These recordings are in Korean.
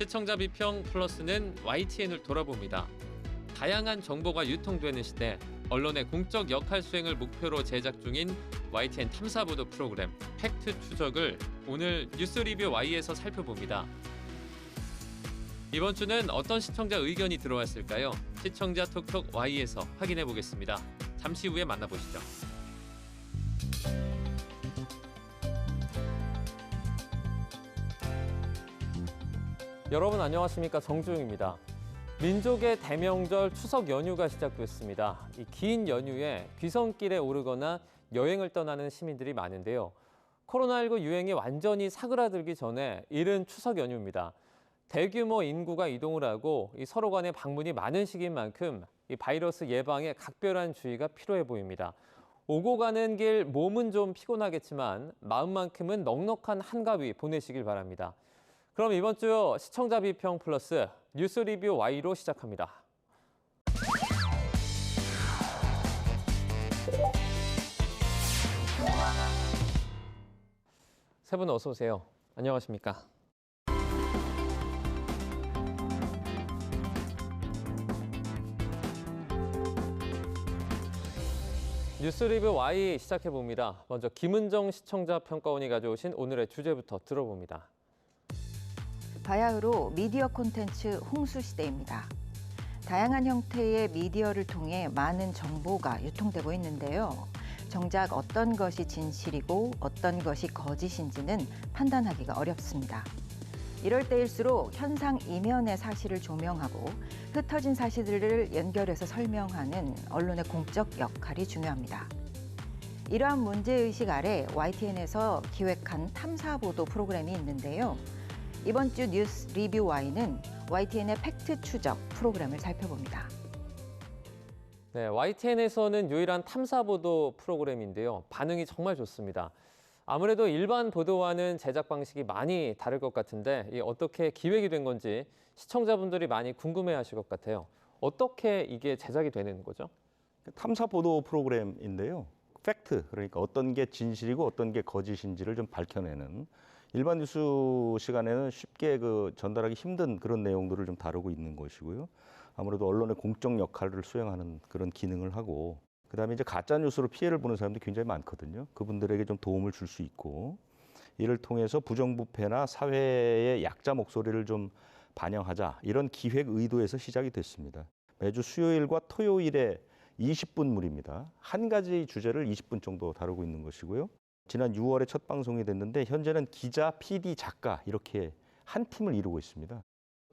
시청자 비평 플러스는 YTN을 돌아봅니다. 다양한 정보가 유통되는 시대, 언론의 공적 역할 수행을 목표로 제작 중인 YTN 탐사보도 프로그램 팩트 추적을 오늘 뉴스 리뷰 Y에서 살펴봅니다. 이번 주는 어떤 시청자 의견이 들어왔을까요? 시청자 톡톡 Y에서 확인해 보겠습니다. 잠시 후에 만나보시죠. 여러분 안녕하십니까? 정주영입니다. 민족의 대명절 추석 연휴가 시작됐습니다. 이 긴 연휴에 귀성길에 오르거나 여행을 떠나는 시민들이 많은데요. 코로나19 유행이 완전히 사그라들기 전에 이른 추석 연휴입니다. 대규모 인구가 이동을 하고 서로 간의 방문이 많은 시기인 만큼 이 바이러스 예방에 각별한 주의가 필요해 보입니다. 오고 가는 길 몸은 좀 피곤하겠지만 마음만큼은 넉넉한 한가위 보내시길 바랍니다. 그럼 이번 주 시청자 비평 플러스 뉴스 리뷰 Y로 시작합니다. 세 분 어서 오세요. 안녕하십니까? 뉴스 리뷰 Y 시작해 봅니다. 먼저 김은정 시청자 평가원이 가져오신 오늘의 주제부터 들어봅니다. 바야흐로 미디어 콘텐츠 홍수 시대입니다. 다양한 형태의 미디어를 통해 많은 정보가 유통되고 있는데요. 정작 어떤 것이 진실이고 어떤 것이 거짓인지는 판단하기가 어렵습니다. 이럴 때일수록 현상 이면의 사실을 조명하고 흩어진 사실들을 연결해서 설명하는 언론의 공적 역할이 중요합니다. 이러한 문제의식 아래 YTN에서 기획한 탐사보도 프로그램이 있는데요. 이번 주 뉴스 리뷰 Y는 YTN의 팩트 추적 프로그램을 살펴봅니다. 네, YTN에서는 유일한 탐사보도 프로그램인데요. 반응이 정말 좋습니다. 아무래도 일반 보도와는 제작 방식이 많이 다를 것 같은데 어떻게 기획이 된 건지 시청자분들이 많이 궁금해하실 것 같아요. 어떻게 이게 제작이 되는 거죠? 탐사보도 프로그램인데요. 팩트, 그러니까 어떤 게 진실이고 어떤 게 거짓인지를 좀 밝혀내는 일반 뉴스 시간에는 쉽게 전달하기 힘든 그런 내용들을 좀 다루고 있는 것이고요. 아무래도 언론의 공적 역할을 수행하는 그런 기능을 하고, 그다음에 이제 가짜 뉴스로 피해를 보는 사람들이 굉장히 많거든요. 그분들에게 좀 도움을 줄 수 있고, 이를 통해서 부정부패나 사회의 약자 목소리를 좀 반영하자, 이런 기획 의도에서 시작이 됐습니다. 매주 수요일과 토요일에 20분물입니다. 한 가지 주제를 20분 정도 다루고 있는 것이고요. 지난 6월에 첫 방송이 됐는데 현재는 기자, PD, 작가 이렇게 한 팀을 이루고 있습니다.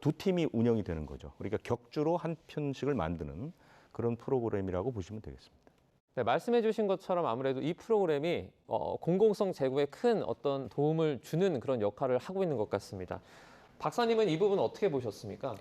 두 팀이 운영이 되는 거죠. 그러니까 격주로 한 편씩을 만드는 그런 프로그램이라고 보시면 되겠습니다. 네, 말씀해 주신 것처럼 아무래도 이 프로그램이 공공성 제고에 큰 어떤 도움을 주는 그런 역할을 하고 있는 것 같습니다. 박사님은 이 부분 어떻게 보셨습니까?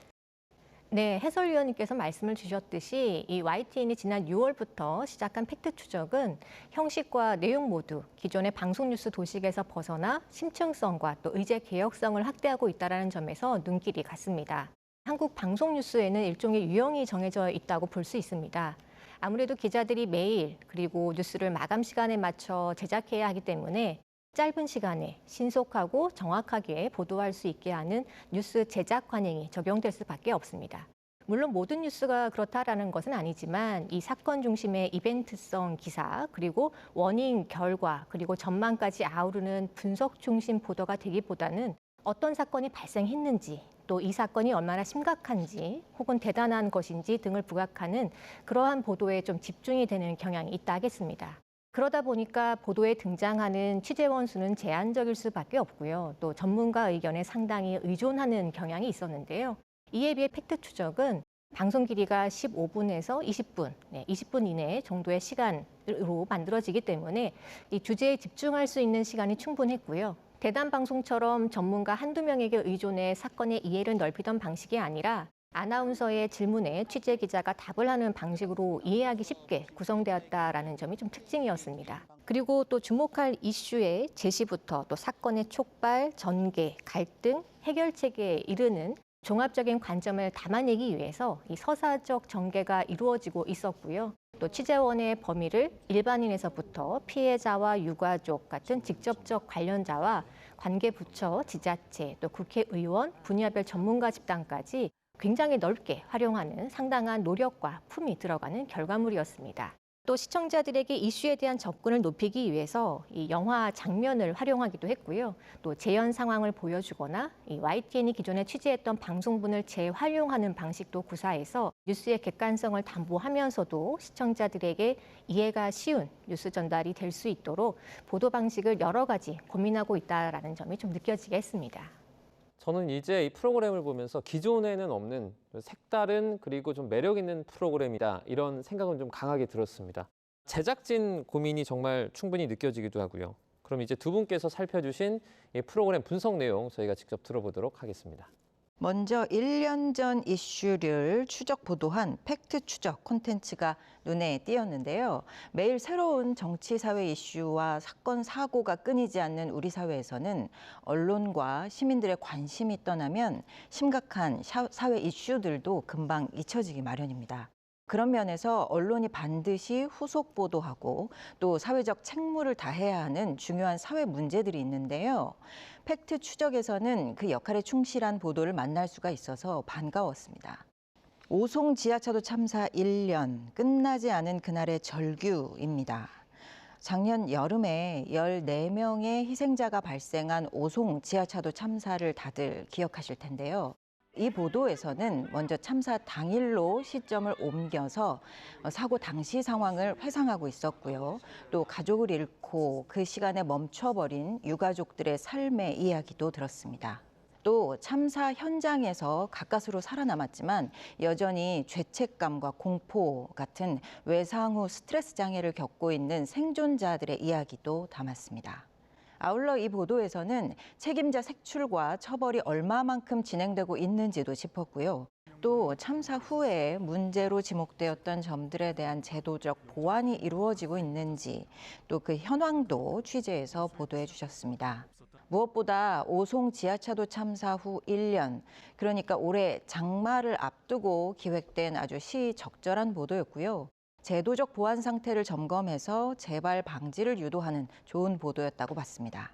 네, 해설위원님께서 말씀을 주셨듯이 이 YTN이 지난 6월부터 시작한 팩트 추적은 형식과 내용 모두 기존의 방송 뉴스 도식에서 벗어나 심층성과 또 의제 개혁성을 확대하고 있다는 점에서 눈길이 갔습니다. 한국 방송 뉴스에는 일종의 유형이 정해져 있다고 볼 수 있습니다. 아무래도 기자들이 매일 그리고 뉴스를 마감 시간에 맞춰 제작해야 하기 때문에 짧은 시간에 신속하고 정확하게 보도할 수 있게 하는 뉴스 제작 관행이 적용될 수밖에 없습니다. 물론 모든 뉴스가 그렇다라는 것은 아니지만 이 사건 중심의 이벤트성 기사, 그리고 원인, 결과, 그리고 전망까지 아우르는 분석 중심 보도가 되기보다는 어떤 사건이 발생했는지, 또 이 사건이 얼마나 심각한지 혹은 대단한 것인지 등을 부각하는 그러한 보도에 좀 집중이 되는 경향이 있다 하겠습니다. 그러다 보니까 보도에 등장하는 취재원 수는 제한적일 수밖에 없고요. 또 전문가 의견에 상당히 의존하는 경향이 있었는데요. 이에 비해 팩트 추적은 방송 길이가 15분에서 20분, 20분 이내 정도의 시간으로 만들어지기 때문에 이 주제에 집중할 수 있는 시간이 충분했고요. 대담 방송처럼 전문가 한두 명에게 의존해 사건의 이해를 넓히던 방식이 아니라 아나운서의 질문에 취재 기자가 답을 하는 방식으로 이해하기 쉽게 구성되었다라는 점이 좀 특징이었습니다. 그리고 또 주목할 이슈의 제시부터 또 사건의 촉발, 전개, 갈등, 해결책에 이르는 종합적인 관점을 담아내기 위해서 이 서사적 전개가 이루어지고 있었고요. 또 취재원의 범위를 일반인에서부터 피해자와 유가족 같은 직접적 관련자와 관계부처, 지자체, 또 국회의원, 분야별 전문가 집단까지 굉장히 넓게 활용하는 상당한 노력과 품이 들어가는 결과물이었습니다. 또 시청자들에게 이슈에 대한 접근을 높이기 위해서 이 영화 장면을 활용하기도 했고요. 또 재현 상황을 보여주거나 이 YTN이 기존에 취재했던 방송분을 재활용하는 방식도 구사해서 뉴스의 객관성을 담보하면서도 시청자들에게 이해가 쉬운 뉴스 전달이 될 수 있도록 보도 방식을 여러 가지 고민하고 있다라는 점이 좀 느껴지게 했습니다. 저는 이제 이 프로그램을 보면서 기존에는 없는 색다른 그리고 좀 매력 있는 프로그램이다 이런 생각은 좀 강하게 들었습니다. 제작진 고민이 정말 충분히 느껴지기도 하고요. 그럼 이제 두 분께서 살펴주신 이 프로그램 분석 내용 저희가 직접 들어보도록 하겠습니다. 먼저 1년 전 이슈를 추적 보도한 팩트 추적 콘텐츠가 눈에 띄었는데요. 매일 새로운 정치 사회 이슈와 사건 사고가 끊이지 않는 우리 사회에서는 언론과 시민들의 관심이 떠나면 심각한 사회 이슈들도 금방 잊혀지기 마련입니다. 그런 면에서 언론이 반드시 후속 보도하고 또 사회적 책무를 다해야 하는 중요한 사회 문제들이 있는데요. 팩트 추적에서는 그 역할에 충실한 보도를 만날 수가 있어서 반가웠습니다. 오송 지하차도 참사 1년, 끝나지 않은 그날의 절규입니다. 작년 여름에 14명의 희생자가 발생한 오송 지하차도 참사를 다들 기억하실 텐데요. 이 보도에서는 먼저 참사 당일로 시점을 옮겨서 사고 당시 상황을 회상하고 있었고요. 또 가족을 잃고 그 시간에 멈춰버린 유가족들의 삶의 이야기도 들었습니다. 또 참사 현장에서 가까스로 살아남았지만 여전히 죄책감과 공포 같은 외상 후 스트레스 장애를 겪고 있는 생존자들의 이야기도 담았습니다. 아울러 이 보도에서는 책임자 색출과 처벌이 얼마만큼 진행되고 있는지도 짚었고요. 또 참사 후에 문제로 지목되었던 점들에 대한 제도적 보완이 이루어지고 있는지 또 그 현황도 취재해서 보도해 주셨습니다. 무엇보다 오송 지하차도 참사 후 1년, 그러니까 올해 장마를 앞두고 기획된 아주 시적절한 보도였고요. 제도적 보완 상태를 점검해서 재발 방지를 유도하는 좋은 보도였다고 봤습니다.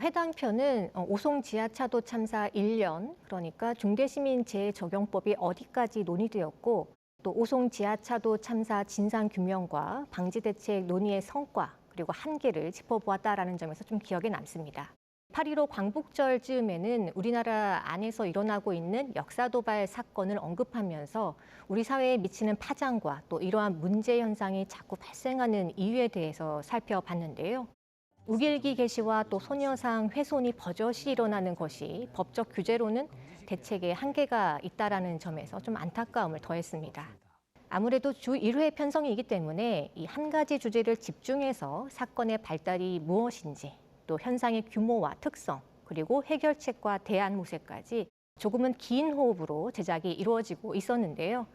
해당 편은 오송 지하차도 참사 1년, 그러니까 중대시민재해적용법이 어디까지 논의되었고 또 오송 지하차도 참사 진상규명과 방지대책 논의의 성과 그리고 한계를 짚어보았다라는 점에서 좀 기억에 남습니다. 8.15 광복절 즈음에는 우리나라 안에서 일어나고 있는 역사도발 사건을 언급하면서 우리 사회에 미치는 파장과 또 이러한 문제 현상이 자꾸 발생하는 이유에 대해서 살펴봤는데요. 우길기 개시와 또 소녀상 훼손이 버젓이 일어나는 것이 법적 규제로는 대책에 한계가 있다라는 점에서 좀 안타까움을 더했습니다. 아무래도 주 1회 편성이기 때문에 이 한 가지 주제를 집중해서 사건의 발달이 무엇인지 또 현상의 규모와 특성, 그리고 해결책과 대안 모색까지 조금은 긴 호흡으로 제작이 이루어지고 있었는데요.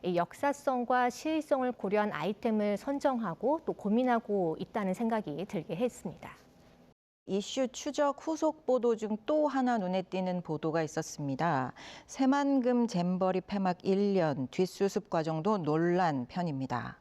이 역사성과 시의성을 고려한 아이템을 선정하고 또 고민하고 있다는 생각이 들게 했습니다. 이슈 추적 후속 보도 중 또 하나 눈에 띄는 보도가 있었습니다. 새만금 잼버리 폐막 1년 뒷수습 과정도 논란 편입니다.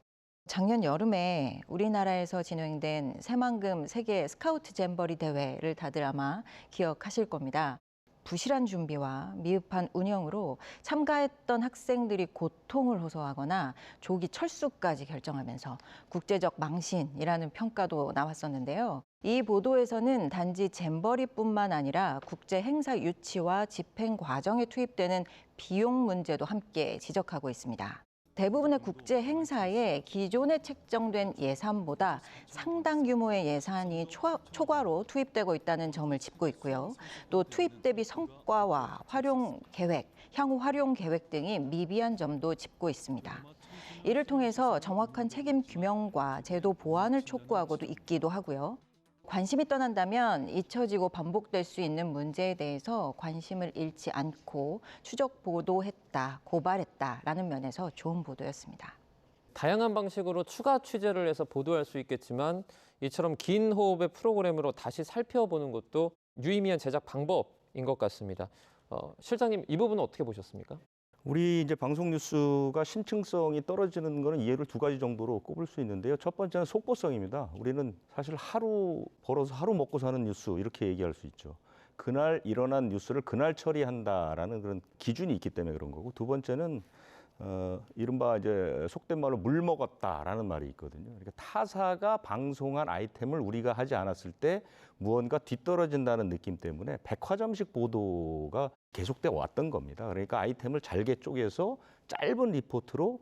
작년 여름에 우리나라에서 진행된 새만금 세계 스카우트 잼버리 대회를 다들 아마 기억하실 겁니다. 부실한 준비와 미흡한 운영으로 참가했던 학생들이 고통을 호소하거나 조기 철수까지 결정하면서 국제적 망신이라는 평가도 나왔었는데요. 이 보도에서는 단지 잼버리뿐만 아니라 국제 행사 유치와 집행 과정에 투입되는 비용 문제도 함께 지적하고 있습니다. 대부분의 국제 행사에 기존에 책정된 예산보다 상당 규모의 예산이 초과로 투입되고 있다는 점을 짚고 있고요. 또 투입 대비 성과와 활용 계획, 향후 활용 계획 등이 미비한 점도 짚고 있습니다. 이를 통해서 정확한 책임 규명과 제도 보완을 촉구하고도 있기도 하고요. 관심이 떠난다면 잊혀지고 반복될 수 있는 문제에 대해서 관심을 잃지 않고 추적 보도했다, 고발했다라는 면에서 좋은 보도였습니다. 다양한 방식으로 추가 취재를 해서 보도할 수 있겠지만 이처럼 긴 호흡의 프로그램으로 다시 살펴보는 것도 유의미한 제작 방법인 것 같습니다. 실장님, 이 부분은 어떻게 보셨습니까? 우리 이제 방송 뉴스가 심층성이 떨어지는 거는 이해를 두 가지 정도로 꼽을 수 있는데요. 첫 번째는 속보성입니다. 우리는 사실 하루 벌어서 하루 먹고 사는 뉴스 이렇게 얘기할 수 있죠. 그날 일어난 뉴스를 그날 처리한다라는 그런 기준이 있기 때문에 그런 거고, 두 번째는 이른바 이제 속된 말로 물 먹었다라는 말이 있거든요. 그러니까 타사가 방송한 아이템을 우리가 하지 않았을 때 무언가 뒤떨어진다는 느낌 때문에 백화점식 보도가 계속돼 왔던 겁니다. 그러니까 아이템을 잘게 쪼개서 짧은 리포트로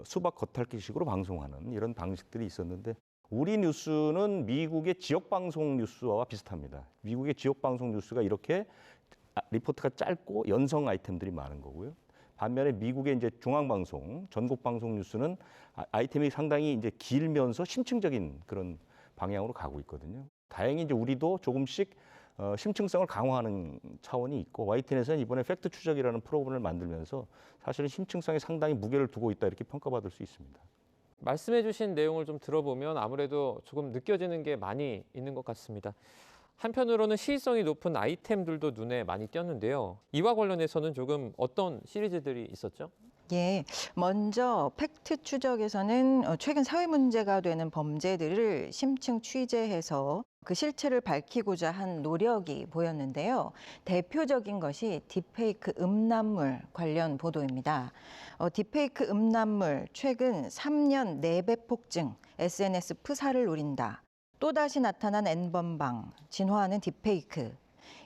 수박 겉핥기식으로 방송하는 이런 방식들이 있었는데, 우리 뉴스는 미국의 지역 방송 뉴스와 비슷합니다. 미국의 지역 방송 뉴스가 이렇게 리포트가 짧고 연성 아이템들이 많은 거고요. 반면에 미국의 이제 중앙방송, 전국방송 뉴스는 아이템이 상당히 이제 길면서 심층적인 그런 방향으로 가고 있거든요. 다행히 이제 우리도 조금씩 심층성을 강화하는 차원이 있고, YTN에서는 이번에 팩트 추적이라는 프로그램을 만들면서 사실은 심층성에 상당히 무게를 두고 있다 이렇게 평가받을 수 있습니다. 말씀해 주신 내용을 좀 들어보면 아무래도 조금 느껴지는 게 많이 있는 것 같습니다. 한편으로는 시의성이 높은 아이템들도 눈에 많이 띄었는데요. 이와 관련해서는 조금 어떤 시리즈들이 있었죠? 예, 먼저 팩트 추적에서는 최근 사회 문제가 되는 범죄들을 심층 취재해서 그 실체를 밝히고자 한 노력이 보였는데요. 대표적인 것이 딥페이크 음란물 관련 보도입니다. 딥페이크 음란물 최근 3년 4배 폭증, SNS 프사를 노린다. 또다시 나타난 N번방, 진화하는 딥페이크.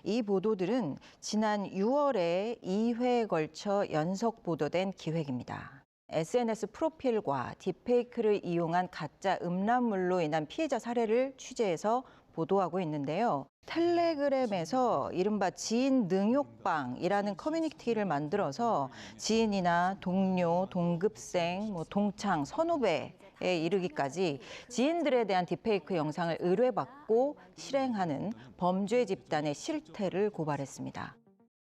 이 보도들은 지난 6월에 2회에 걸쳐 연속 보도된 기획입니다. SNS 프로필과 딥페이크를 이용한 가짜 음란물로 인한 피해자 사례를 취재해서 보도하고 있는데요. 텔레그램에서 이른바 지인 능욕방이라는 커뮤니티를 만들어서 지인이나 동료, 동급생, 동창, 선후배에 이르기까지 지인들에 대한 딥페이크 영상을 의뢰받고 실행하는 범죄 집단의 실태를 고발했습니다.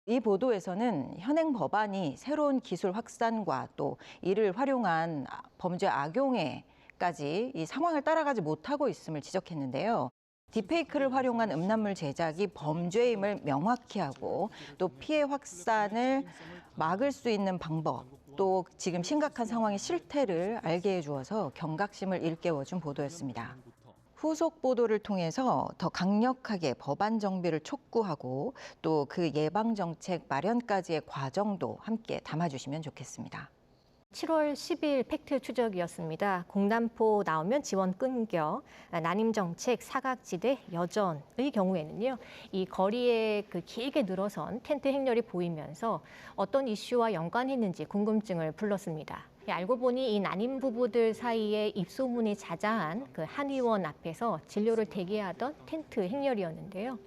이 보도에서는 현행 법안이 새로운 기술 확산과 또 이를 활용한 범죄 악용에까지 이 상황을 따라가지 못하고 있음을 지적했는데요. 딥페이크를 활용한 음란물 제작이 범죄임을 명확히 하고 또 피해 확산을 막을 수 있는 방법, 또 지금 심각한 상황의 실태를 알게 해주어서 경각심을 일깨워준 보도였습니다. 후속 보도를 통해서 더 강력하게 법안 정비를 촉구하고 또 그 예방 정책 마련까지의 과정도 함께 담아주시면 좋겠습니다. 7월 10일 팩트 추적이었습니다. 공단포 나오면 지원 끊겨, 난임 정책 사각지대 여전의 경우에는요, 이 거리에 그 길게 늘어선 텐트 행렬이 보이면서 어떤 이슈와 연관했는지 궁금증을 불렀습니다. 알고 보니 이 난임 부부들 사이에 입소문이 자자한 그 한의원 앞에서 진료를 대기하던 텐트 행렬이었는데요.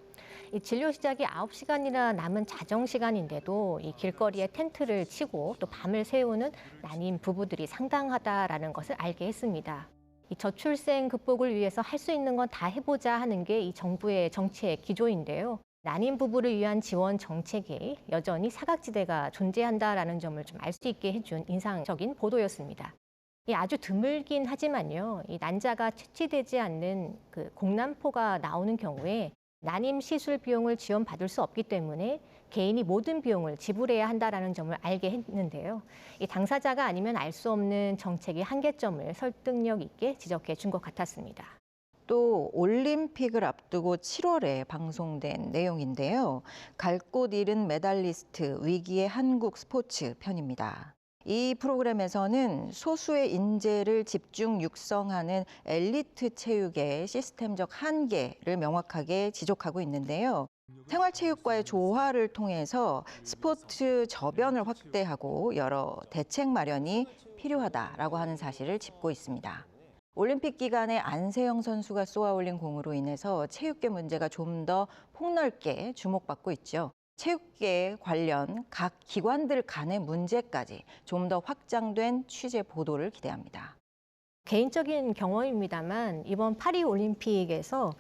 이 진료 시작이 9시간이나 남은 자정 시간인데도 이 길거리에 텐트를 치고 또 밤을 새우는 난임 부부들이 상당하다라는 것을 알게 했습니다. 이 저출생 극복을 위해서 할 수 있는 건 다 해보자 하는 게 이 정부의 정책 기조인데요. 난임 부부를 위한 지원 정책이 여전히 사각지대가 존재한다라는 점을 좀 알 수 있게 해준 인상적인 보도였습니다. 아주 드물긴 하지만요, 이 난자가 채취되지 않는 그 공난포가 나오는 경우에 난임 시술 비용을 지원받을 수 없기 때문에 개인이 모든 비용을 지불해야 한다는 점을 알게 했는데요. 이 당사자가 아니면 알 수 없는 정책의 한계점을 설득력 있게 지적해 준 것 같았습니다. 또 올림픽을 앞두고 7월에 방송된 내용인데요. 갈 곳 잃은 메달리스트 위기의 한국 스포츠 편입니다. 이 프로그램에서는 소수의 인재를 집중 육성하는 엘리트 체육의 시스템적 한계를 명확하게 지적하고 있는데요. 생활체육과의 조화를 통해서 스포츠 저변을 확대하고 여러 대책 마련이 필요하다라고 하는 사실을 짚고 있습니다. 올림픽 기간에 안세영 선수가 쏘아올린 공으로 인해서 체육계 문제가 좀 더 폭넓게 주목받고 있죠. 체육계 관련 각 기관들 간의 문제까지 좀 더 확장된 취재 보도를 기대합니다. 개인적인 경험입니다만 이번 파리 올림픽에서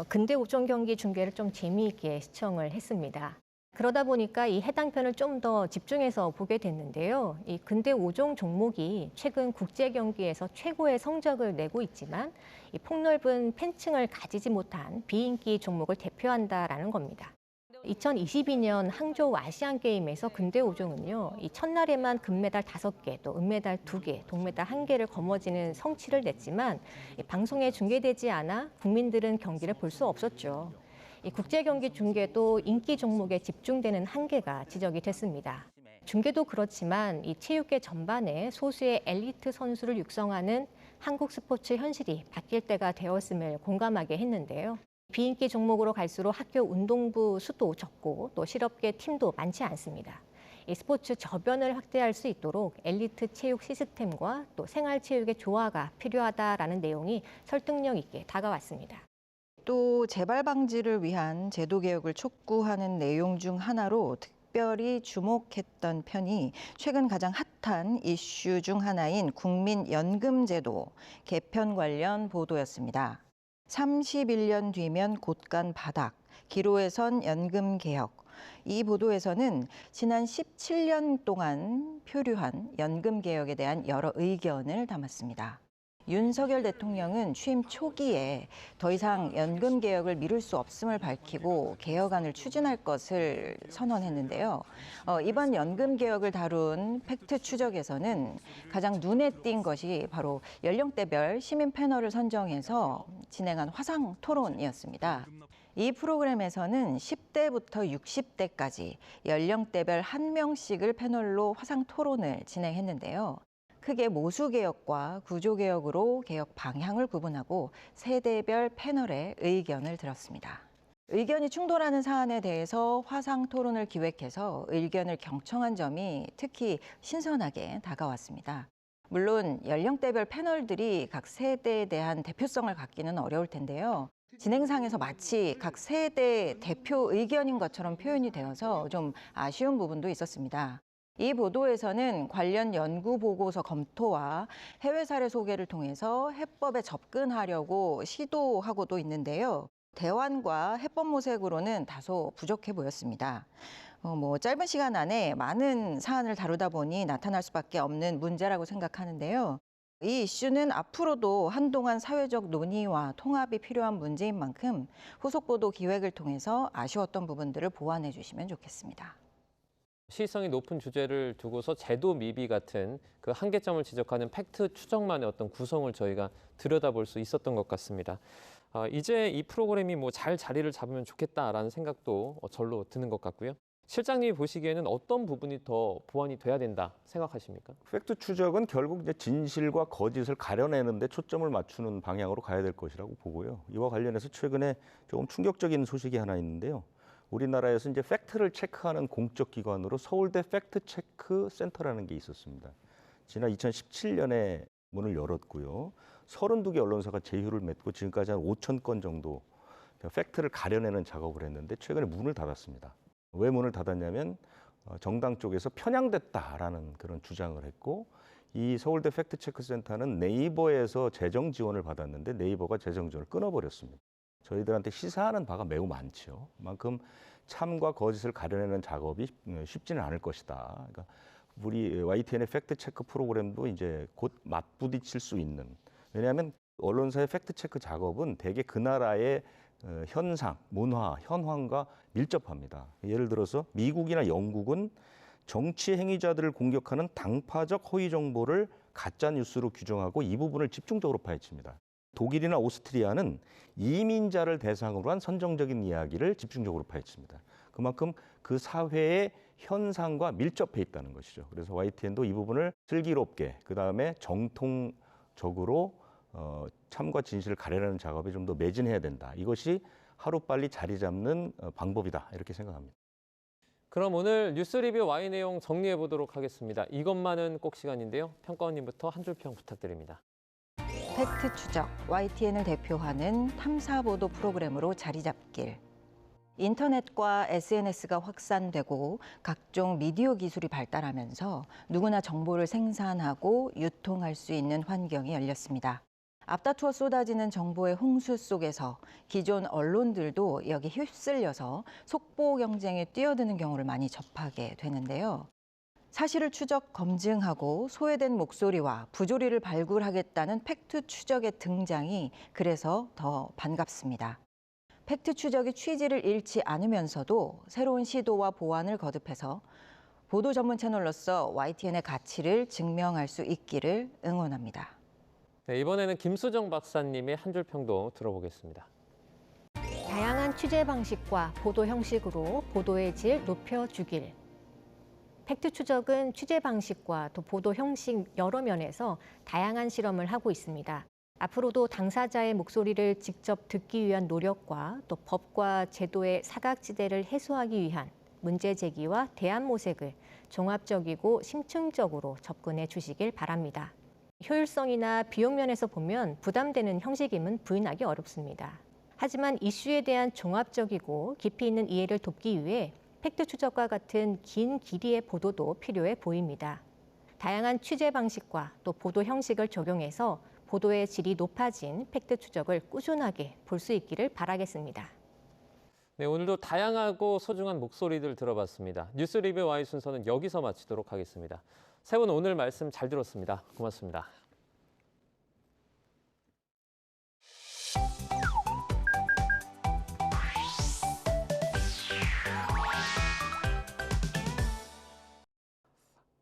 근대 5종 경기 중계를 좀 재미있게 시청을 했습니다. 그러다 보니까 이 해당 편을 좀 더 집중해서 보게 됐는데요. 이 근대 5종 종목이 최근 국제 경기에서 최고의 성적을 내고 있지만 이 폭넓은 팬층을 가지지 못한 비인기 종목을 대표한다라는 겁니다. 2022년 항저우 아시안 게임에서 근대 오종은요, 이 첫날에만 금메달 5개, 또 은메달 2개, 동메달 1개를 거머쥐는 성취를 냈지만 이 방송에 중계되지 않아 국민들은 경기를 볼 수 없었죠. 이 국제 경기 중계도 인기 종목에 집중되는 한계가 지적이 됐습니다. 중계도 그렇지만 이 체육계 전반에 소수의 엘리트 선수를 육성하는 한국 스포츠 현실이 바뀔 때가 되었음을 공감하게 했는데요. 비인기 종목으로 갈수록 학교 운동부 수도 적고 또 실업계 팀도 많지 않습니다. 이 스포츠 저변을 확대할 수 있도록 엘리트 체육 시스템과 또 생활체육의 조화가 필요하다라는 내용이 설득력 있게 다가왔습니다. 또 재발 방지를 위한 제도 개혁을 촉구하는 내용 중 하나로 특별히 주목했던 편이 최근 가장 핫한 이슈 중 하나인 국민연금제도 개편 관련 보도였습니다. 31년 뒤면 곧간 바닥, 기로에 선 연금 개혁. 이 보도에서는 지난 17년 동안 표류한 연금 개혁에 대한 여러 의견을 담았습니다. 윤석열 대통령은 취임 초기에 더 이상 연금 개혁을 미룰 수 없음을 밝히고 개혁안을 추진할 것을 선언했는데요. 이번 연금 개혁을 다룬 팩트 추적에서는 가장 눈에 띈 것이 바로 연령대별 시민 패널을 선정해서 진행한 화상 토론이었습니다. 이 프로그램에서는 10대부터 60대까지 연령대별 1명씩을 패널로 화상 토론을 진행했는데요. 크게 모수개혁과 구조개혁으로 개혁 방향을 구분하고 세대별 패널의 의견을 들었습니다. 의견이 충돌하는 사안에 대해서 화상 토론을 기획해서 의견을 경청한 점이 특히 신선하게 다가왔습니다. 물론 연령대별 패널들이 각 세대에 대한 대표성을 갖기는 어려울 텐데요. 진행상에서 마치 각 세대 대표 의견인 것처럼 표현이 되어서 좀 아쉬운 부분도 있었습니다. 이 보도에서는 관련 연구 보고서 검토와 해외 사례 소개를 통해서 해법에 접근하려고 시도하고도 있는데요. 대안과 해법 모색으로는 다소 부족해 보였습니다. 짧은 시간 안에 많은 사안을 다루다 보니 나타날 수밖에 없는 문제라고 생각하는데요. 이 이슈는 앞으로도 한동안 사회적 논의와 통합이 필요한 문제인 만큼 후속 보도 기획을 통해서 아쉬웠던 부분들을 보완해 주시면 좋겠습니다. 시의성이 높은 주제를 두고서 제도 미비 같은 그 한계점을 지적하는 팩트 추정만의 어떤 구성을 저희가 들여다볼 수 있었던 것 같습니다. 이제 이 프로그램이 잘 자리를 잡으면 좋겠다라는 생각도 절로 드는 것 같고요. 실장님이 보시기에는 어떤 부분이 더 보완이 돼야 된다 생각하십니까? 팩트 추적은 결국 이제 진실과 거짓을 가려내는 데 초점을 맞추는 방향으로 가야 될 것이라고 보고요. 이와 관련해서 최근에 조금 충격적인 소식이 하나 있는데요. 우리나라에서 이제 팩트를 체크하는 공적 기관으로 서울대 팩트 체크 센터라는 게 있었습니다. 지난 2017년에 문을 열었고요. 32개 언론사가 제휴를 맺고 지금까지 한 5천 건 정도 팩트를 가려내는 작업을 했는데 최근에 문을 닫았습니다. 왜 문을 닫았냐면 정당 쪽에서 편향됐다라는 그런 주장을 했고, 이 서울대 팩트 체크 센터는 네이버에서 재정 지원을 받았는데 네이버가 재정 지원을 끊어버렸습니다. 저희들한테 시사하는 바가 매우 많죠. 그만큼 참과 거짓을 가려내는 작업이 쉽지는 않을 것이다. 그러니까 우리 YTN의 팩트 체크 프로그램도 이제 곧 맞부딪힐 수 있는. 왜냐하면 언론사의 팩트 체크 작업은 대개 그 나라의 현상, 문화, 현황과 밀접합니다. 예를 들어서 미국이나 영국은 정치 행위자들을 공격하는 당파적 허위 정보를 가짜 뉴스로 규정하고 이 부분을 집중적으로 파헤칩니다. 독일이나 오스트리아는 이민자를 대상으로 한 선정적인 이야기를 집중적으로 파헤칩니다. 그만큼 그 사회의 현상과 밀접해 있다는 것이죠. 그래서 YTN도 이 부분을 슬기롭게, 그다음에 정통적으로 참과 진실을 가려내는 작업에 좀 더 매진해야 된다. 이것이 하루빨리 자리 잡는 방법이다. 이렇게 생각합니다. 그럼 오늘 뉴스 리뷰 Y 내용 정리해 보도록 하겠습니다. 이것만은 꼭 시간인데요. 평가원님부터 한 줄 평 부탁드립니다. 팩트 추적, YTN을 대표하는 탐사보도 프로그램으로 자리 잡길. 인터넷과 SNS가 확산되고 각종 미디어 기술이 발달하면서 누구나 정보를 생산하고 유통할 수 있는 환경이 열렸습니다. 앞다투어 쏟아지는 정보의 홍수 속에서 기존 언론들도 여기 휩쓸려서 속보 경쟁에 뛰어드는 경우를 많이 접하게 되는데요. 사실을 추적, 검증하고 소외된 목소리와 부조리를 발굴하겠다는 팩트 추적의 등장이 그래서 더 반갑습니다. 팩트 추적의 취지를 잃지 않으면서도 새로운 시도와 보완을 거듭해서 보도 전문 채널로서 YTN의 가치를 증명할 수 있기를 응원합니다. 네, 이번에는 김수정 박사님의 한 줄 평도 들어보겠습니다. 다양한 취재 방식과 보도 형식으로 보도의 질 높여주길. 팩트 추적은 취재 방식과 또 보도 형식 여러 면에서 다양한 실험을 하고 있습니다. 앞으로도 당사자의 목소리를 직접 듣기 위한 노력과 또 법과 제도의 사각지대를 해소하기 위한 문제 제기와 대안 모색을 종합적이고 심층적으로 접근해 주시길 바랍니다. 효율성이나 비용 면에서 보면 부담되는 형식임은 부인하기 어렵습니다. 하지만 이슈에 대한 종합적이고 깊이 있는 이해를 돕기 위해 팩트 추적과 같은 긴 길이의 보도도 필요해 보입니다. 다양한 취재 방식과 또 보도 형식을 적용해서 보도의 질이 높아진 팩트 추적을 꾸준하게 볼 수 있기를 바라겠습니다. 네, 오늘도 다양하고 소중한 목소리들 들어봤습니다. 뉴스 리뷰 Y 순서는 여기서 마치도록 하겠습니다. 세 분 오늘 말씀 잘 들었습니다. 고맙습니다.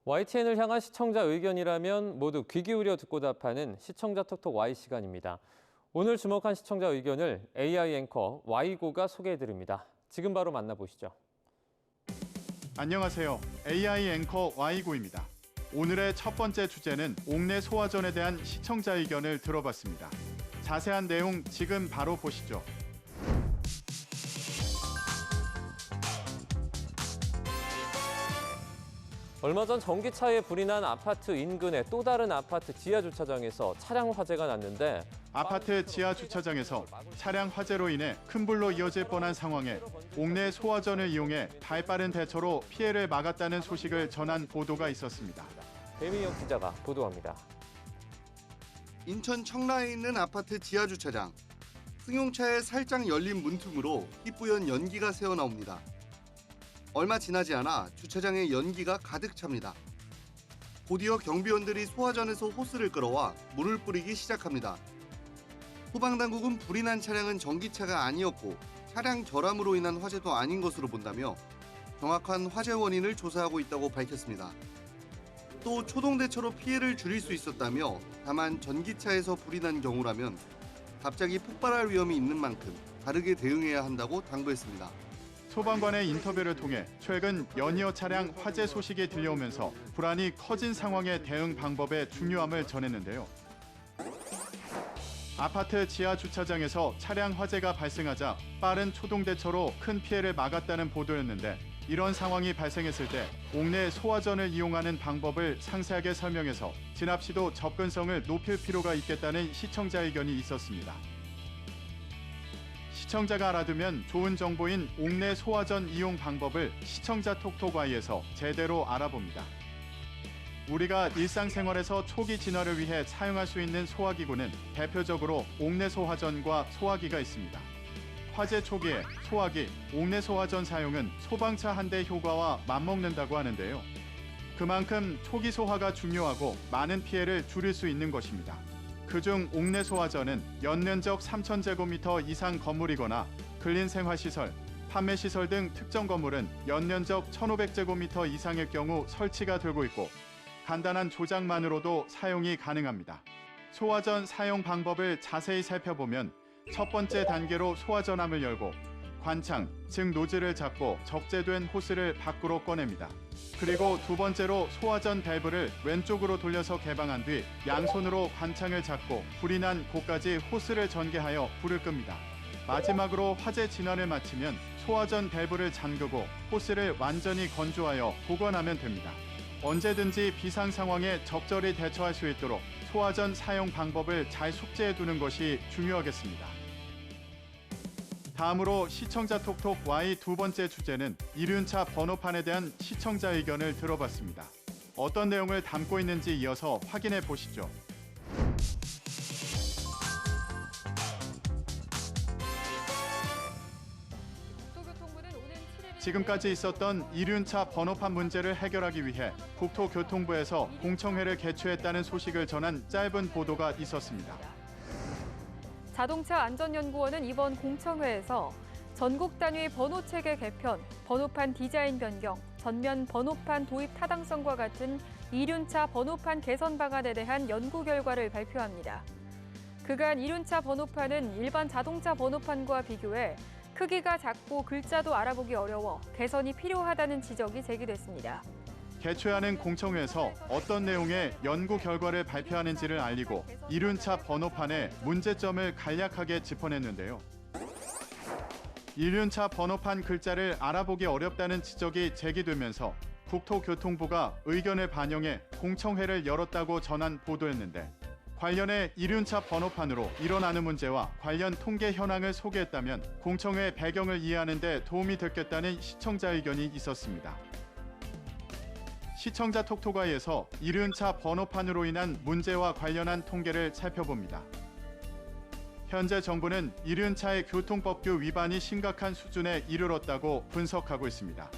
YTN을 향한 시청자 의견이라면 모두 귀 기울여 듣고 답하는 시청자 톡톡 Y 시간입니다. 오늘 주목한 시청자 의견을 AI 앵커 Y고가 소개해드립니다. 지금 바로 만나보시죠. 안녕하세요. AI 앵커 Y고입니다. 오늘의 첫 번째 주제는 옥내 소화전에 대한 시청자 의견을 들어봤습니다. 자세한 내용 지금 바로 보시죠. 얼마 전 전기차에 불이 난 아파트 인근의 또 다른 아파트 지하 주차장에서 차량 화재가 났는데 아파트 지하 주차장에서 차량 화재로 인해 큰 불로 이어질 뻔한 상황에 옥내 소화전을 이용해 발빠른 대처로 피해를 막았다는 소식을 전한 보도가 있었습니다. 배미영 기자가 보도합니다. 인천 청라에 있는 아파트 지하 주차장. 승용차의 살짝 열린 문틈으로 희뿌연 연기가 새어나옵니다. 얼마 지나지 않아 주차장에 연기가 가득 찹니다. 곧이어 경비원들이 소화전에서 호스를 끌어와 물을 뿌리기 시작합니다. 소방당국은 불이 난 차량은 전기차가 아니었고 차량 결함으로 인한 화재도 아닌 것으로 본다며 정확한 화재 원인을 조사하고 있다고 밝혔습니다. 또 초동 대처로 피해를 줄일 수 있었다며 다만 전기차에서 불이 난 경우라면 갑자기 폭발할 위험이 있는 만큼 다르게 대응해야 한다고 당부했습니다. 소방관의 인터뷰를 통해 최근 연이어 차량 화재 소식이 들려오면서 불안이 커진 상황의 대응 방법의 중요함을 전했는데요. 아파트 지하 주차장에서 차량 화재가 발생하자 빠른 초동 대처로 큰 피해를 막았다는 보도였는데 이런 상황이 발생했을 때 옥내 소화전을 이용하는 방법을 상세하게 설명해서 진압 시도 접근성을 높일 필요가 있겠다는 시청자 의견이 있었습니다. 시청자가 알아두면 좋은 정보인 옥내 소화전 이용 방법을 시청자 톡톡Y에서 제대로 알아봅니다. 우리가 일상생활에서 초기 진화를 위해 사용할 수 있는 소화기구는 대표적으로 옥내 소화전과 소화기가 있습니다. 화재 초기에 소화기, 옥내 소화전 사용은 소방차 한 대 효과와 맞먹는다고 하는데요. 그만큼 초기 소화가 중요하고 많은 피해를 줄일 수 있는 것입니다. 그중 옥내 소화전은 연면적 3,000제곱미터 이상 건물이거나 근린생활시설, 판매시설 등 특정 건물은 연면적 1,500제곱미터 이상일 경우 설치가 되고 있고 간단한 조작만으로도 사용이 가능합니다. 소화전 사용 방법을 자세히 살펴보면 첫 번째 단계로 소화전함을 열고 관창, 즉 노즐을 잡고 적재된 호스를 밖으로 꺼냅니다. 그리고 두 번째로 소화전 밸브를 왼쪽으로 돌려서 개방한 뒤 양손으로 관창을 잡고 불이 난 곳까지 호스를 전개하여 불을 끕니다. 마지막으로 화재 진화를 마치면 소화전 밸브를 잠그고 호스를 완전히 건조하여 복원하면 됩니다. 언제든지 비상 상황에 적절히 대처할 수 있도록 소화전 사용 방법을 잘 숙지해 두는 것이 중요하겠습니다. 다음으로 시청자 톡톡 Y 두 번째 주제는 이륜차 번호판에 대한 시청자 의견을 들어봤습니다. 어떤 내용을 담고 있는지 이어서 확인해 보시죠. 지금까지 있었던 이륜차 번호판 문제를 해결하기 위해 국토교통부에서 공청회를 개최했다는 소식을 전한 짧은 보도가 있었습니다. 자동차 안전연구원은 이번 공청회에서 전국 단위 번호 체계 개편, 번호판 디자인 변경, 전면 번호판 도입 타당성과 같은 이륜차 번호판 개선 방안에 대한 연구 결과를 발표합니다. 그간 이륜차 번호판은 일반 자동차 번호판과 비교해 크기가 작고 글자도 알아보기 어려워 개선이 필요하다는 지적이 제기됐습니다. 개최하는 공청회에서 어떤 내용의 연구 결과를 발표하는지를 알리고 이륜차 번호판의 문제점을 간략하게 짚어냈는데요. 이륜차 번호판 글자를 알아보기 어렵다는 지적이 제기되면서 국토교통부가 의견을 반영해 공청회를 열었다고 전한 보도였는데 관련해 이륜차 번호판으로 일어나는 문제와 관련 통계 현황을 소개했다면 공청회 배경을 이해하는 데 도움이 됐겠다는 시청자 의견이 있었습니다. 시청자 톡톡아이에서 이륜차 번호판으로 인한 문제와 관련한 통계를 살펴봅니다. 현재 정부는 이륜차의 교통법규 위반이 심각한 수준에 이르렀다고 분석하고 있습니다.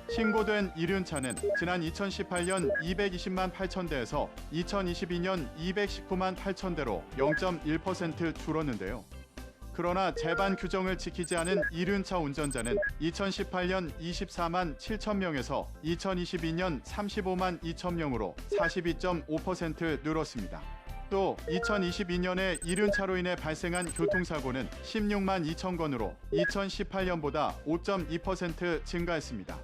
신고된 이륜차는 지난 2018년 220만 8천 대에서 2022년 219만 8천 대로 0.1% 줄었는데요. 그러나 제반 규정을 지키지 않은 이륜차 운전자는 2018년 24만 7천 명에서 2022년 35만 2천 명으로 42.5% 늘었습니다. 또 2022년에 이륜차로 인해 발생한 교통사고는 16만 2천 건으로 2018년보다 5.2% 증가했습니다.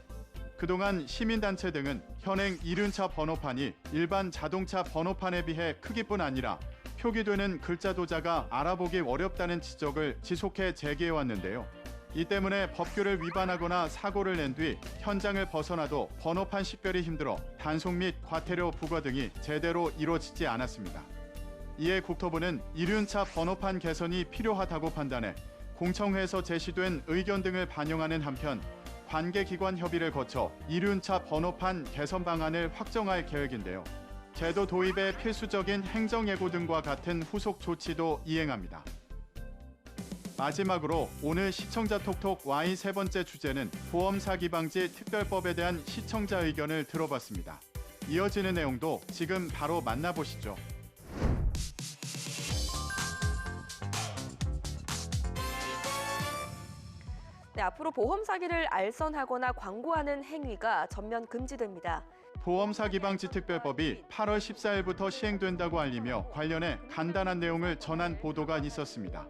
그동안 시민단체 등은 현행 이륜차 번호판이 일반 자동차 번호판에 비해 크기뿐 아니라 표기되는 글자 도자가 알아보기 어렵다는 지적을 지속해 제기해왔는데요. 이 때문에 법규를 위반하거나 사고를 낸 뒤 현장을 벗어나도 번호판 식별이 힘들어 단속 및 과태료 부과 등이 제대로 이루어지지 않았습니다. 이에 국토부는 이륜차 번호판 개선이 필요하다고 판단해 공청회에서 제시된 의견 등을 반영하는 한편 관계기관 협의를 거쳐 이륜차 번호판 개선 방안을 확정할 계획인데요. 제도 도입에 필수적인 행정예고 등과 같은 후속 조치도 이행합니다. 마지막으로 오늘 시청자 톡톡 Y 세 번째 주제는 보험 사기 방지 특별법에 대한 시청자 의견을 들어봤습니다. 이어지는 내용도 지금 바로 만나보시죠. 네, 앞으로 보험 사기를 알선하거나 광고하는 행위가 전면 금지됩니다. 보험 사기 방지 특별법이 8월 14일부터 시행된다고 알리며 관련해 간단한 내용을 전한 보도가 있었습니다.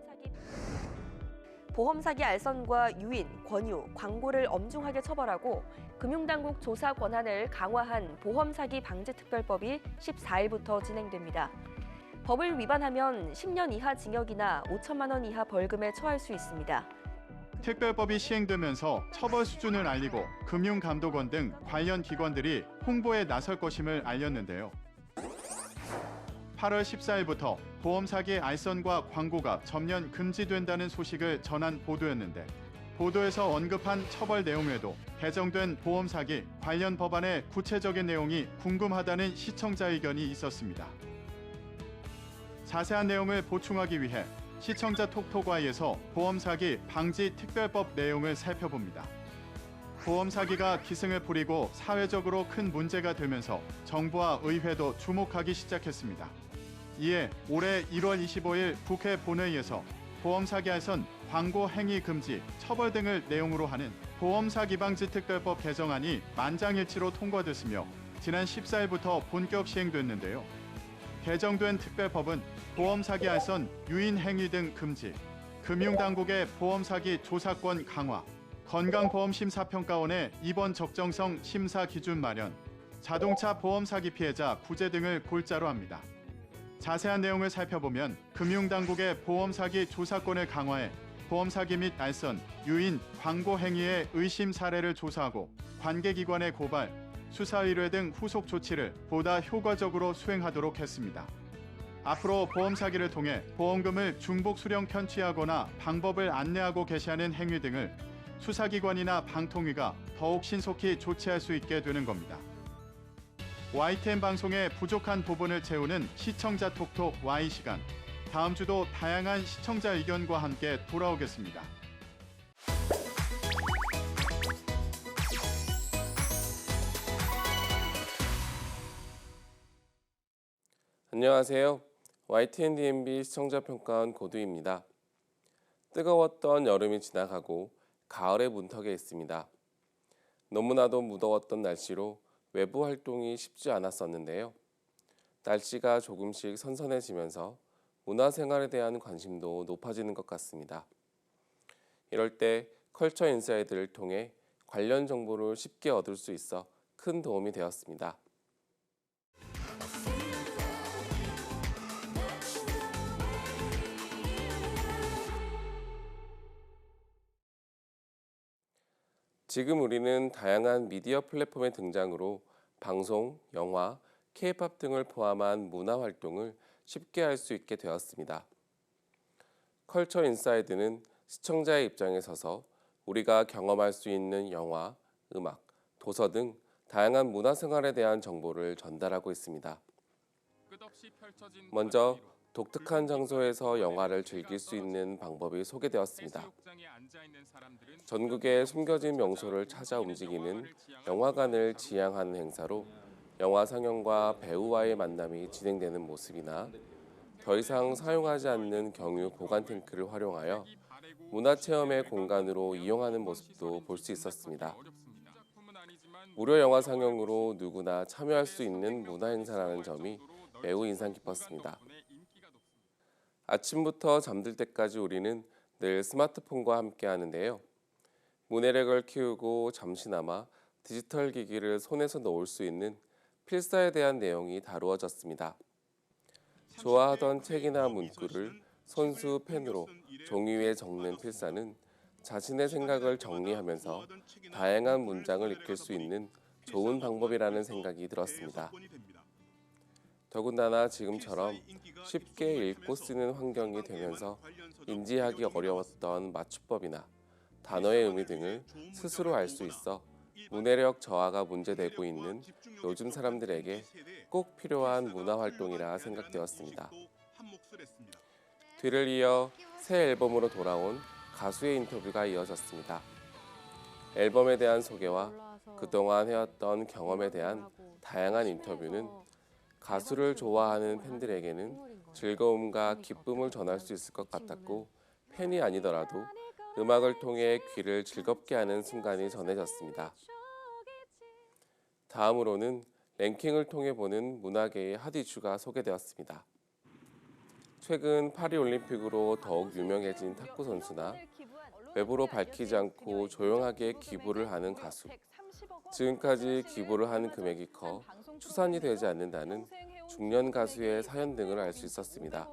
보험 사기 알선과 유인, 권유, 광고를 엄중하게 처벌하고 금융당국 조사 권한을 강화한 보험 사기 방지 특별법이 14일부터 진행됩니다. 법을 위반하면 10년 이하 징역이나 5천만 원 이하 벌금에 처할 수 있습니다. 특별법이 시행되면서 처벌 수준을 알리고 금융감독원 등 관련 기관들이 홍보에 나설 것임을 알렸는데요. 8월 14일부터 보험 사기 알선과 광고가 전면 금지된다는 소식을 전한 보도였는데 보도에서 언급한 처벌 내용 외에도 개정된 보험 사기 관련 법안의 구체적인 내용이 궁금하다는 시청자 의견이 있었습니다. 자세한 내용을 보충하기 위해 시청자 톡톡와이에서 보험 사기 방지 특별법 내용을 살펴봅니다. 보험 사기가 기승을 부리고 사회적으로 큰 문제가 되면서 정부와 의회도 주목하기 시작했습니다. 이에 올해 1월 25일 국회 본회의에서 보험 사기 알선, 광고 행위 금지, 처벌 등을 내용으로 하는 보험 사기 방지 특별법 개정안이 만장일치로 통과됐으며 지난 14일부터 본격 시행됐는데요. 개정된 특별법은 보험 사기 알선, 유인 행위 등 금지, 금융당국의 보험 사기 조사권 강화, 건강보험심사평가원의 입원 적정성 심사 기준 마련, 자동차 보험 사기 피해자 구제 등을 골자로 합니다. 자세한 내용을 살펴보면 금융당국의 보험 사기 조사권을 강화해 보험 사기 및 알선, 유인, 광고 행위의 의심 사례를 조사하고 관계기관의 고발, 수사 의뢰 등 후속 조치를 보다 효과적으로 수행하도록 했습니다. 앞으로 보험 사기를 통해 보험금을 중복 수령 편취하거나 방법을 안내하고 게시하는 행위 등을 수사기관이나 방통위가 더욱 신속히 조치할 수 있게 되는 겁니다. YTN 방송의 부족한 부분을 채우는 시청자 톡톡 Y 시간. 다음 주도 다양한 시청자 의견과 함께 돌아오겠습니다. 안녕하세요. YTN-DMB 시청자평가원 고두입니다. 뜨거웠던 여름이 지나가고 가을의 문턱에 있습니다. 너무나도 무더웠던 날씨로 외부 활동이 쉽지 않았었는데요. 날씨가 조금씩 선선해지면서 문화생활에 대한 관심도 높아지는 것 같습니다. 이럴 때 컬처 인사이드를 통해 관련 정보를 쉽게 얻을 수 있어 큰 도움이 되었습니다. 지금 우리는 다양한 미디어 플랫폼의 등장으로 방송, 영화, K-팝 등을 포함한 문화 활동을 쉽게 할 수 있게 되었습니다. 컬처 인사이드는 시청자의 입장에 서서 우리가 경험할 수 있는 영화, 음악, 도서 등 다양한 문화생활에 대한 정보를 전달하고 있습니다. 먼저 독특한 장소에서 영화를 즐길 수 있는 방법이 소개되었습니다. 전국의 숨겨진 명소를 찾아 움직이는 영화관을 지향하는 행사로 영화 상영과 배우와의 만남이 진행되는 모습이나 더 이상 사용하지 않는 경유 보관 탱크를 활용하여 문화체험의 공간으로 이용하는 모습도 볼 수 있었습니다. 무료 영화 상영으로 누구나 참여할 수 있는 문화행사라는 점이 매우 인상 깊었습니다. 아침부터 잠들 때까지 우리는 늘 스마트폰과 함께 하는데요. 문해력을 키우고 잠시나마 디지털 기기를 손에서 놓을 수 있는 필사에 대한 내용이 다루어졌습니다. 좋아하던 책이나 문구를 손수 펜으로 종이 위에 적는 필사는 자신의 생각을 정리하면서 다양한 문장을 익힐 수 있는 좋은 방법이라는 생각이 들었습니다. 더군다나 지금처럼 쉽게 읽고 쓰는 환경이 되면서 인지하기 어려웠던 맞춤법이나 단어의 의미 등을 스스로 알 수 있어 문해력 저하가 문제되고 있는 요즘 사람들에게 꼭 필요한 문화활동이라 생각되었습니다. 뒤를 이어 새 앨범으로 돌아온 가수의 인터뷰가 이어졌습니다. 앨범에 대한 소개와 그동안 해왔던 경험에 대한 다양한 인터뷰는 가수를 좋아하는 팬들에게는 즐거움과 기쁨을 전할 수 있을 것 같았고, 팬이 아니더라도 음악을 통해 귀를 즐겁게 하는 순간이 전해졌습니다. 다음으로는 랭킹을 통해 보는 문화계의 핫 이슈가 소개되었습니다. 최근 파리올림픽으로 더욱 유명해진 탁구 선수나 외부로 밝히지 않고 조용하게 기부를 하는 가수, 지금까지 기부를 한 금액이 커 추산이 되지 않는다는 중년 가수의 사연 등을 알 수 있었습니다.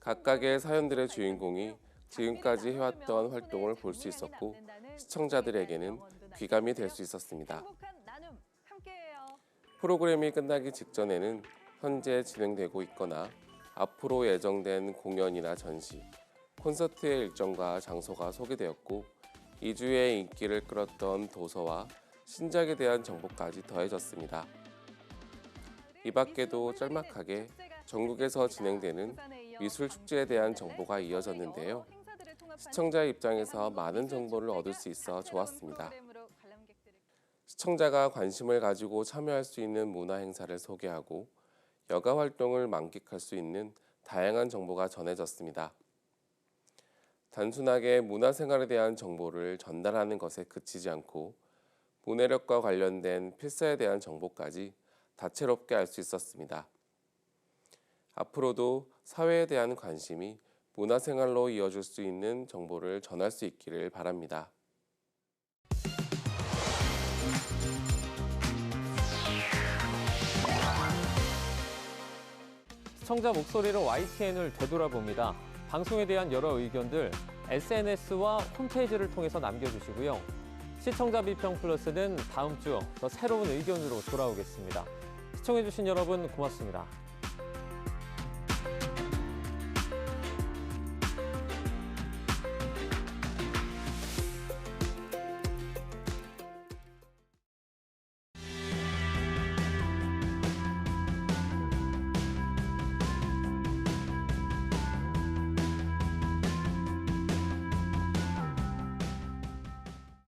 각각의 사연들의 주인공이 지금까지 해왔던 활동을 볼 수 있었고, 시청자들에게는 귀감이 될 수 있었습니다. 프로그램이 끝나기 직전에는 현재 진행되고 있거나 앞으로 예정된 공연이나 전시, 콘서트의 일정과 장소가 소개되었고, 2주의 인기를 끌었던 도서와 신작에 대한 정보까지 더해졌습니다. 이 밖에도 짤막하게 전국에서 진행되는 미술 축제에 대한 정보가 이어졌는데요. 시청자의 입장에서 많은 정보를 얻을 수 있어 좋았습니다. 시청자가 관심을 가지고 참여할 수 있는 문화 행사를 소개하고 여가 활동을 만끽할 수 있는 다양한 정보가 전해졌습니다. 단순하게 문화생활에 대한 정보를 전달하는 것에 그치지 않고 문해력과 관련된 필사에 대한 정보까지 다채롭게 알 수 있었습니다. 앞으로도 사회에 대한 관심이 문화생활로 이어질 수 있는 정보를 전할 수 있기를 바랍니다. 시청자 목소리로 YTN을 되돌아봅니다. 방송에 대한 여러 의견들 SNS와 홈페이지를 통해서 남겨주시고요. 시청자 비평 플러스는 다음 주 더 새로운 의견으로 돌아오겠습니다. 시청해주신 여러분 고맙습니다.